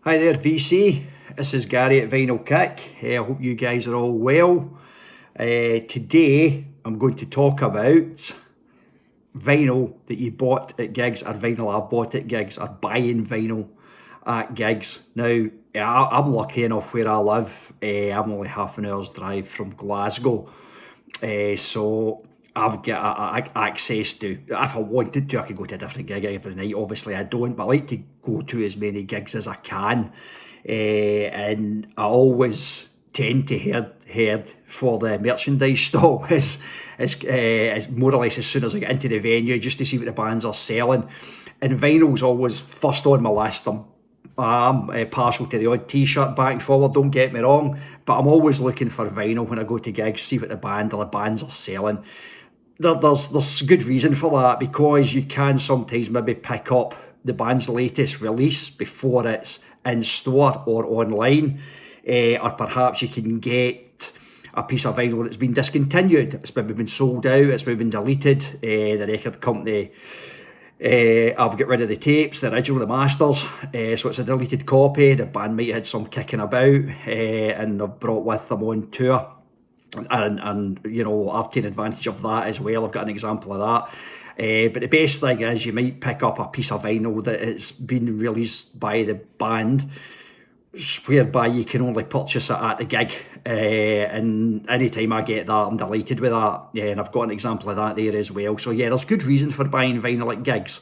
Hi there, VC. This is Gary at Vinyl Kick. I hope you guys are all well. Today, I'm going to talk about vinyl that you bought at gigs, or vinyl I've bought at gigs, or buying vinyl at gigs. Now, I'm lucky enough where I live. I'm only half an hour's drive from Glasgow. So I've got access to, if I wanted to, I could go to a different gig every night. Obviously, I don't, but I like to go to as many gigs as I can. And I always tend to head for the merchandise stall as more or less as soon as I get into the venue, just to see what the bands are selling. And vinyl's always first on my list. I'm partial to the odd t-shirt back and forward, don't get me wrong, but I'm always looking for vinyl when I go to gigs, see what the band or the bands are selling. There's good reason for that, because you can sometimes maybe pick up the band's latest release before it's in store or online, or perhaps you can get a piece of vinyl that's been discontinued, it's maybe been sold out, it's maybe been deleted, the record company I've got rid of the tapes, the original, the masters, so it's a deleted copy. The band might have had some kicking about, and they've brought with them on tour. And you know, I've taken advantage of that as well. I've got an example of that. But the best thing is you might pick up a piece of vinyl that has been released by the band, whereby you can only purchase it at the gig. And anytime I get that, I'm delighted with that. And I've got an example of that there as well. So yeah, there's good reason for buying vinyl at gigs,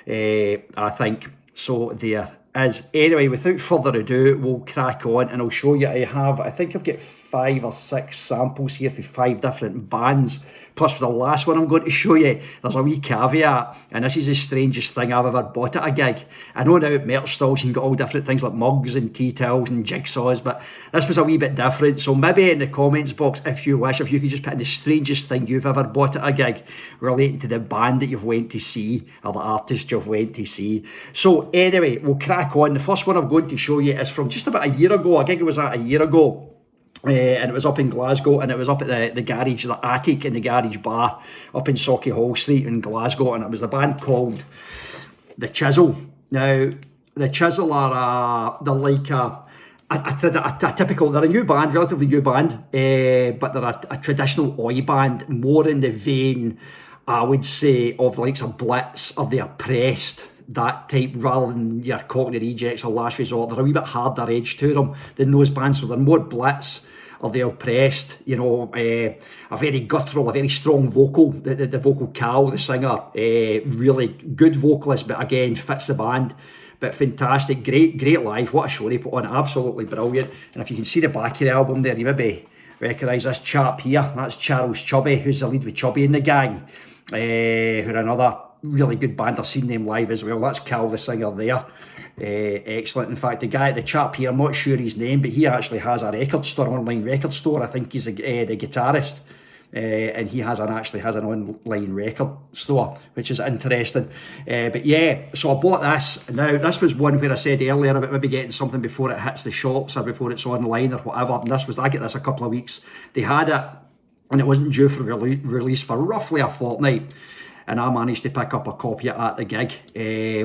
I think. So there is. Anyway, without further ado, we'll crack on and I'll show you. I think I've got 5 or 6 samples here for 5 different bands. Plus, for the last one I'm going to show you, there's a wee caveat, and this is the strangest thing I've ever bought at a gig. I know now at merch stalls you can get all different things like mugs and tea towels and jigsaws, but this was a wee bit different. So maybe in the comments box, if you wish, if you could just put in the strangest thing you've ever bought at a gig relating to the band that you've went to see, or the artist you've went to see. So anyway, we'll crack on. The first one I'm going to show you is from just about a year ago. A gig was at a year ago. And it was up in Glasgow, and it was up at the garage, the attic in the garage bar up in Sauchiehall Street in Glasgow, and it was the band called The Chisel. Now, The Chisel are they're like a typical, they're a new band, relatively new band, but they're a traditional oi band, more in the vein, I would say, of the likes of Blitz or The Oppressed, that type, rather than your Cockney Rejects or Last Resort. They're a wee bit harder edge to them than those bands, so they're more Blitz or The Oppressed, you know, a very guttural, a very strong vocal. The vocal Cal, the singer, really good vocalist, but again, fits the band. But fantastic, great live. What a show they put on, absolutely brilliant. And if you can see the back of the album there, you maybe recognise this chap here. That's Charles Chubby, who's the lead with Chubby in the Gang, who are another really good band. I've seen them live as well. That's Cal, the singer there. Excellent. In fact, the chap here, I'm not sure his name, but he actually has a record store, online record store. I think he's the guitarist, and he actually has an online record store, which is interesting. But yeah, so I bought this. Now, this was one where I said earlier about maybe getting something before it hits the shops or before it's online or whatever. And I get this a couple of weeks. They had it, and it wasn't due for release for roughly a fortnight. And I managed to pick up a copy at the gig.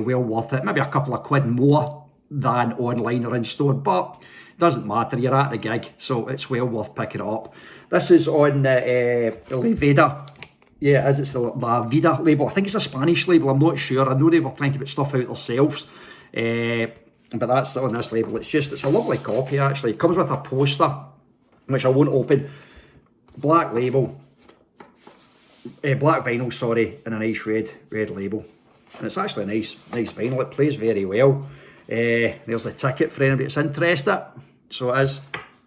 Well worth it. Maybe a couple of quid more than online or in store, but it doesn't matter. You're at the gig, so it's well worth picking it up. This is on Levida. Yeah, it's the La Vida label. I think it's a Spanish label. I'm not sure. I know they were trying to put stuff out themselves, but that's on this label. It's a lovely copy actually. It comes with a poster, which I won't open. Black label. Black vinyl, sorry, and a nice red label, and it's actually a nice vinyl. It plays very well. There's a ticket for anybody that's interested. So it is.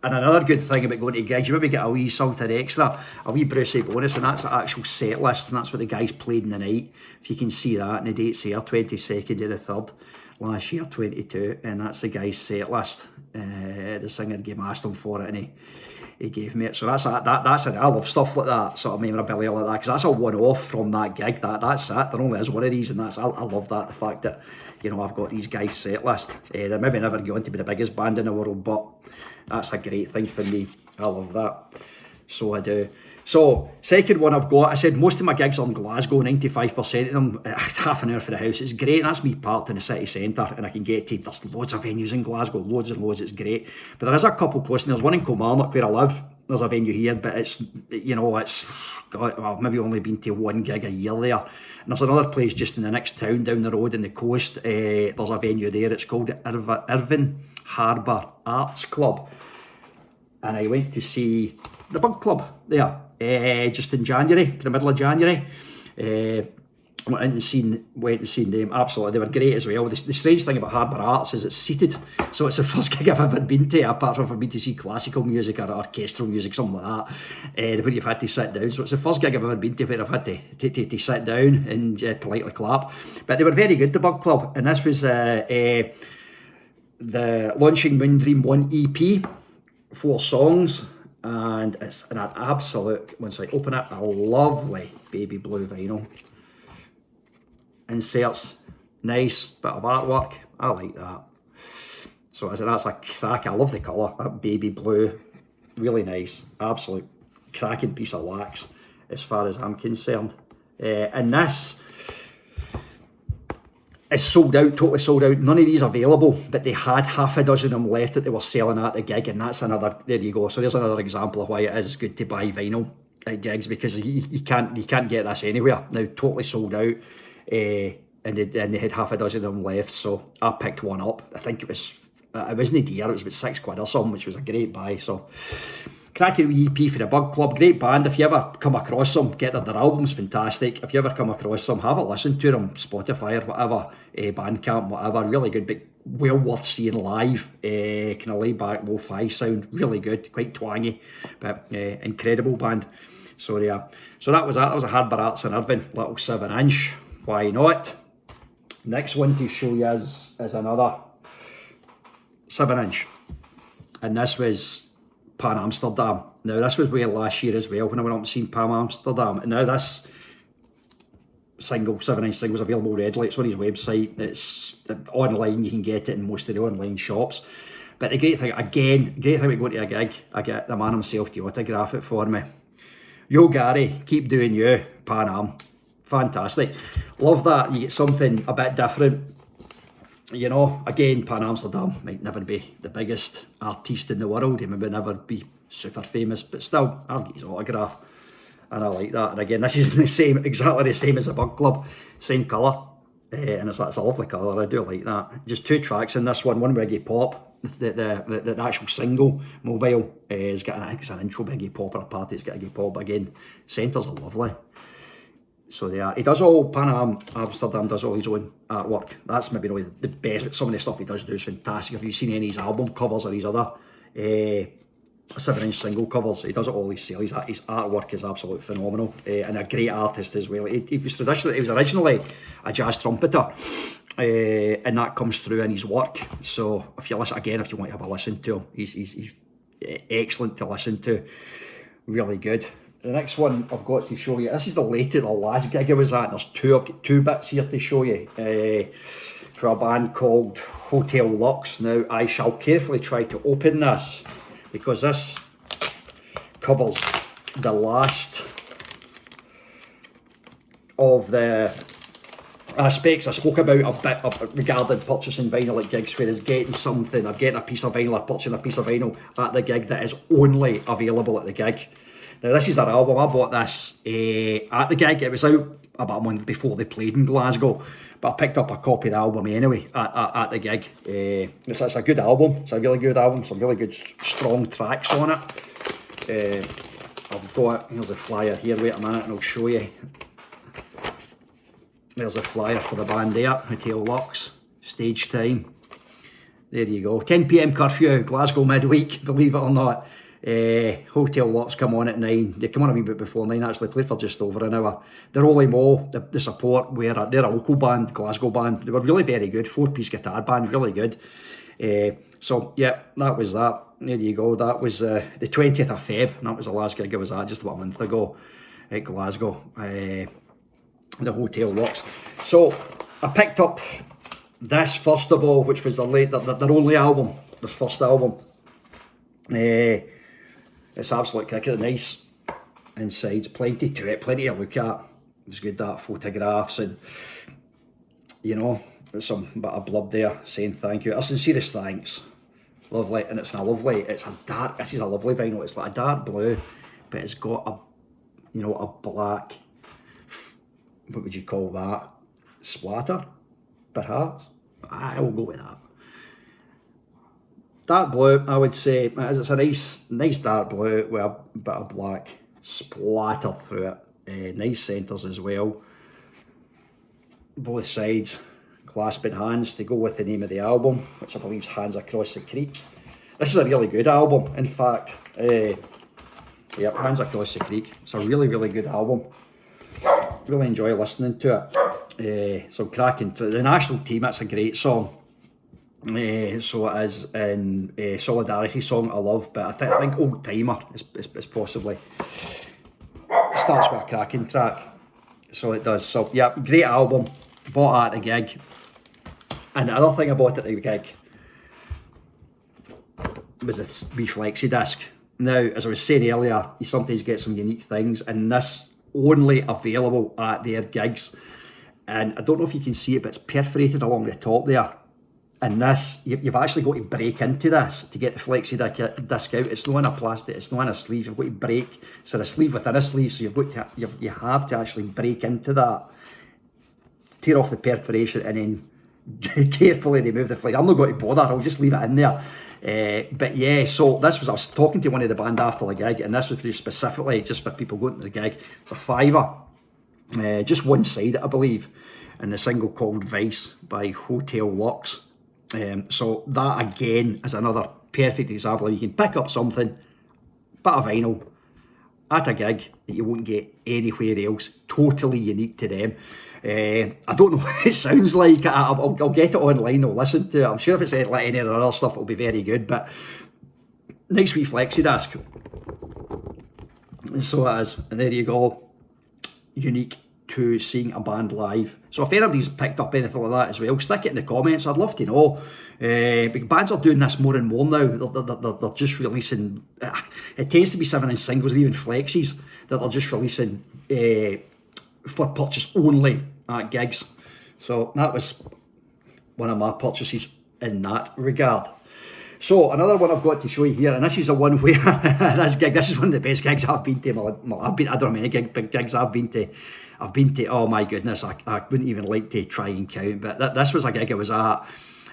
And another good thing about going to gigs, you maybe get a wee something extra, a wee Brucey bonus, and that's the actual set list, and that's what the guys played in the night. If you can see that, and the dates here, 22nd to the 3rd, last year 22, and that's the guy's set list. The singer gave me asked him for it, and he gave me it. So that's it. I love stuff like that, sort of memorabilia like that, because that's a one-off from that gig. That's it. There only is one of these, and I love that. The fact that, you know, I've got these guys' set list. They're maybe never going to be the biggest band in the world, but that's a great thing for me. I love that. So I do. So, second one I've got, I said most of my gigs are in Glasgow, 95% of them, half an hour for the house. It's great, that's me parked in the city centre, and I can get to, there's loads of venues in Glasgow, loads and loads, it's great. But there is a couple close, and there's one in Kilmarnock where I live, there's a venue here, but it's, you know, it's, God, I've maybe only been to one gig a year there. And there's another place just in the next town down the road in the coast, there's a venue there, it's called Irvine Harbour Arts Club. And I went to see the Bug Club there, just in January, the middle of January. Went and seen them. Absolutely, they were great as well. The strange thing about Harbour Arts is it's seated, so it's the first gig I've ever been to, apart from for me to see classical music or orchestral music, something like that, where you've had to sit down. So it's the first gig I've ever been to where I've had to sit down and politely clap. But they were very good, the Bug Club, and this was the Launching Moondream 1 EP, 4 songs. And it's an absolute, once I open it, a lovely baby blue vinyl. Inserts, nice bit of artwork, I like that. So that's a crack, I love the colour, that baby blue, really nice, absolute cracking piece of wax as far as I'm concerned. And this is sold out, totally sold out. None of these available, but they had half a dozen of them left that they were selling at the gig, and that's another, there you go. So there's another example of why it is good to buy vinyl at gigs, because you can't get this anywhere. Now, totally sold out, and they had half a dozen of them left, so I picked one up. I think it wasn't dear, it was about £6 or something, which was a great buy. So cracking EP for the Bug Club, great band. If you ever come across them, get their album's fantastic. If you ever come across them, have a listen to them, Spotify or whatever, Bandcamp, whatever, really good, but well worth seeing live. Kind of laid back, lo-fi sound, really good, quite twangy, but incredible band. So yeah, so that was a Harbour Arts in Irvine, little 7-inch, why not? Next one to show you is another 7-inch, and this was Pan Amsterdam. Now this was where last year as well when I went up and seen Pan Amsterdam, and now this single, 7-inch single, is available readily. It's on his website, it's online, you can get it in most of the online shops. But the great thing, again, great thing about going to a gig, I get the man himself to autograph it for me. Yo Gary, keep doing you, Pan Am. Fantastic. Love that, you get something a bit different. You know, again, Pan Amsterdam might never be the biggest artiste in the world, he may never be super famous, but still, I've got his autograph, and I like that. And again, this is exactly the same as the Bug Club, same colour, and it's a lovely colour, I do like that. Just 2 tracks in this one Iggy Pop, the actual single, Mobile, has got, I think it's an intro by Iggy Pop, or a party, it's got Iggy Pop, but again, centres are lovely. So yeah, he does all, Pan Amsterdam does all his own artwork. That's maybe really the best, but some of the stuff he does do is fantastic. If you've seen any of his album covers or his other 7-inch single covers, he does it all himself. His artwork is absolutely phenomenal, and a great artist as well. He was originally a jazz trumpeter, and that comes through in his work. So if you listen again, if you want to have a listen to him, he's excellent to listen to, really good. The next one I've got to show you, this is the last gig I was at, and I've got 2 bits here to show you, for a band called Hotel Lux. Now, I shall carefully try to open this, because this covers the last of the aspects I spoke about a bit regarding purchasing vinyl at gigs, whereas getting something, or getting a piece of vinyl, or purchasing a piece of vinyl at the gig that is only available at the gig. Now this is their album, I bought this at the gig, it was out about a month before they played in Glasgow, but I picked up a copy of the album anyway at the gig. It's a good album, it's a really good album, some really good strong tracks on it. I've got, here's the flyer here, wait a minute and I'll show you. There's a flyer for the band there, Hotel Lux, stage time. There you go, 10 PM curfew, Glasgow midweek, believe it or not. Hotel Lux come on at 9. They come on a wee bit before 9, actually played for just over an hour. The Rolly Mo, the support, they're a local band, Glasgow band. They were really very good, 4-piece guitar band, really good. So yeah, that was that. There you go, that was the 20th of Feb, and that was the last gig I was at just about a month ago at Glasgow, the Hotel Lux. So I picked up this first of all, which was their only album, their first album. It's absolute kick, nice Inside, plenty to it, plenty to look at. It's good that photographs and, you know, there's some bit of blood there saying thank you. Our sincerest thanks. Lovely, and it's a dark, this is a lovely vinyl. It's like a dark blue, but it's got a, you know, a black, what would you call that? Splatter, perhaps? I will go with that. Dark blue, I would say, it's a nice dark blue with a bit of black splattered through it. Nice centres as well. Both sides, clasping hands to go with the name of the album, which I believe is Hands Across the Creek. This is a really good album, in fact. Yeah, Hands Across the Creek. It's a really, really good album. Really enjoy listening to it. Some cracking. The National Team, that's a great song. So it is, and Solidarity song I love, but I think Old Timer is possibly, starts with a cracking track. So it does. So yeah, great album. Bought it at the gig. And the other thing I bought at the gig was a wee flexi disc. Now, as I was saying earlier, you sometimes get some unique things, and this only available at their gigs. And I don't know if you can see it, but it's perforated along the top there. And this, you've actually got to break into this to get the flexi disc out. It's not in a plastic, it's not in a sleeve. You've got to break. So a sleeve within a sleeve, so you have to actually break into that, tear off the perforation, and then carefully remove the flexi. I'm not going to bother. I'll just leave it in there. But yeah, so I was talking to one of the band after the gig, and this was produced specifically just for people going to the gig. It's a £5, just one side, I believe, and the single called Vice by Hotel Lux. So that again is another perfect example. You can pick up something, bit of vinyl, at a gig that you won't get anywhere else, totally unique to them. I don't know what it sounds like. I'll get it online, I'll listen to it. I'm sure if it's like any other stuff, it'll be very good, but nice wee flexi disc. And so it is, and there you go, unique to seeing a band live. So if anybody's picked up anything like that as well, stick it in the comments. I'd love to know. Because bands are doing this more and more now. They're just releasing, it tends to be 7-inch singles or even flexis that they're just releasing for purchase only at gigs. So that was one of my purchases in that regard. So another one I've got to show you here, and this is the one where this is one of the best gigs I've been to. I don't know many big gigs I've been to. Oh my goodness, I wouldn't even like to try and count. But this was a gig I was at.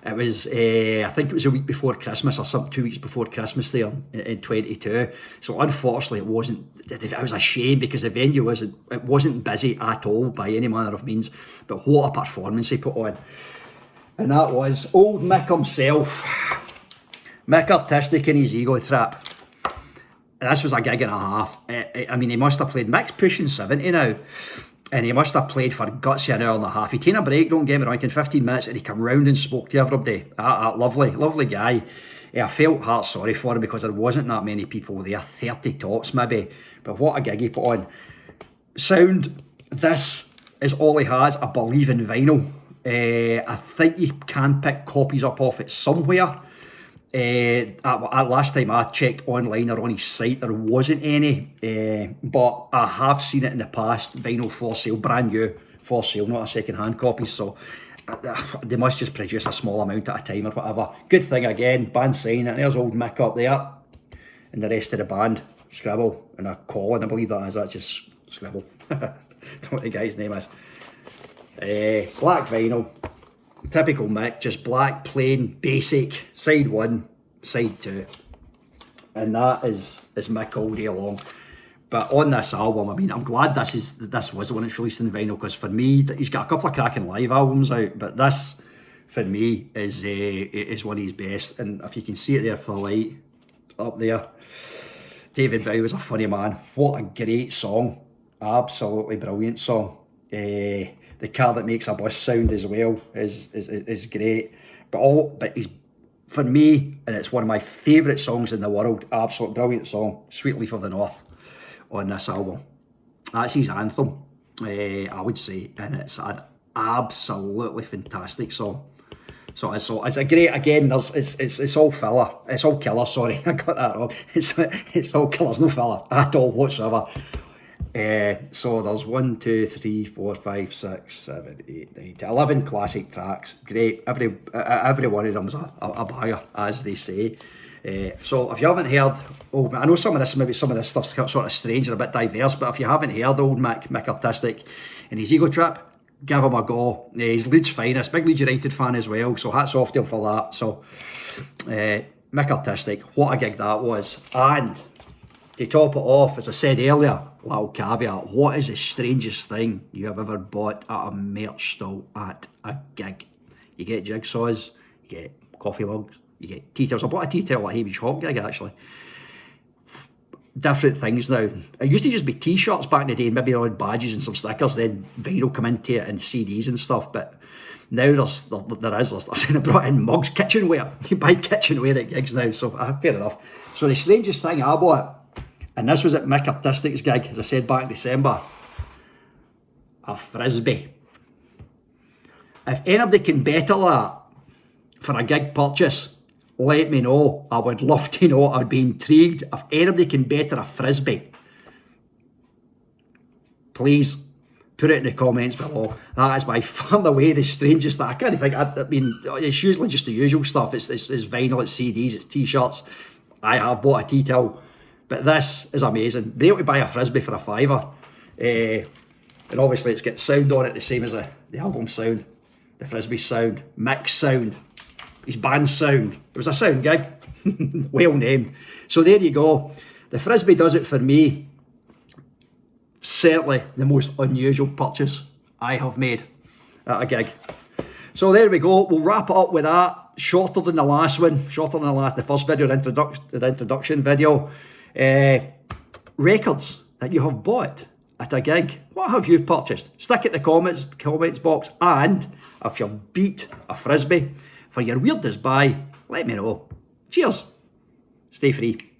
It was, I think it was a week before Christmas or some 2 weeks before Christmas there in 22. So unfortunately it wasn't, it was a shame because the venue wasn't busy at all by any manner of means. But what a performance he put on. And that was old Mick himself. Mick Artistic in his ego trap. And this was a gig and a half. I mean, he must have played, Mick's pushing 70 now. And he must have played for gutsy an hour and a half. He'd taken a break, don't get me wrong, in 15 minutes, and he came round and spoke to everybody. Lovely guy. I felt heart sorry for him because there wasn't that many people there, 30 tops maybe. But what a gig he put on. Sound, this is all he has, I believe, in vinyl. I think you can pick copies up off it somewhere. Last time I checked online or on his site, there wasn't any, but I have seen it in the past, vinyl for sale, brand new for sale, not a second hand copy. So they must just produce a small amount at a time or whatever. Good thing again, band sign, and there's old Mick up there, and the rest of the band, Scribble and a Colin, I believe that's just Scribble. Don't know what the guy's name is. Black vinyl. Typical Mick, just black, plain, basic, side 1, side 2. And that is Mick all day long. But on this album, I mean, I'm glad this was the one that's released in vinyl, because for me, he's got a couple of cracking live albums out, but this, for me, is one of his best. And if you can see it there for light, up there, David Bowie was a funny man. What a great song. Absolutely brilliant song. The car that makes a bus sound as well is great. But he's, for me, and it's one of my favourite songs in the world, absolute brilliant song, Sweet Leaf of the North, on this album. That's his anthem, I would say, and it's an absolutely fantastic song. So it's a great, again, it's all filler, it's all killer, sorry, I got that wrong. It's all killer, there's no filler at all whatsoever. So there's 1, 2, 3, 4, 5, 6, 7, 8, 9, 10, 11 classic tracks. Great. Every one of them's a banger, as they say. So if you haven't heard, I know some of this stuff's sort of strange and a bit diverse, but if you haven't heard old Mick Artistic and his Ego Trip, give him a go. He's Leeds' finest, big Leeds United fan as well, so hats off to him for that. So Mick Artistic, what a gig that was. And to top it off, as I said earlier, little caveat, what is the strangest thing you have ever bought at a merch stall at a gig? You get jigsaws, you get coffee mugs, you get tea towels. I bought a tea towel at a Hamish Hawk gig actually. Different things now. It used to just be t-shirts back in the day and maybe odd badges and some stickers, then vinyl come into it and CDs and stuff, but now I brought in mugs, kitchenware. You buy kitchenware at gigs now, so fair enough. So the strangest thing I bought, and this was at Mick Artistic's gig, as I said back in December, a Frisbee. If anybody can better that for a gig purchase, let me know. I would love to know. I'd be intrigued. If anybody can better a Frisbee, please put it in the comments below. That is by far and away the strangest thing. I can't think. I mean, it's usually just the usual stuff. It's vinyl, it's CDs, it's t-shirts. I have bought a tea towel. But this is amazing. Be able to buy a Frisbee for a £5. And obviously it's got sound on it the same as the album sound, the Frisbee sound, Mick's sound, his band sound. It was a sound gig. Well named. So there you go. The Frisbee does it for me. Certainly the most unusual purchase I have made at a gig. So there we go. We'll wrap it up with that. Shorter than the last one. Shorter than the first video, the introduction video. Records that you have bought at a gig. What have you purchased? Stick it in the comments box, and if you beat a Frisbee for your weirdest buy, let me know. Cheers. Stay free.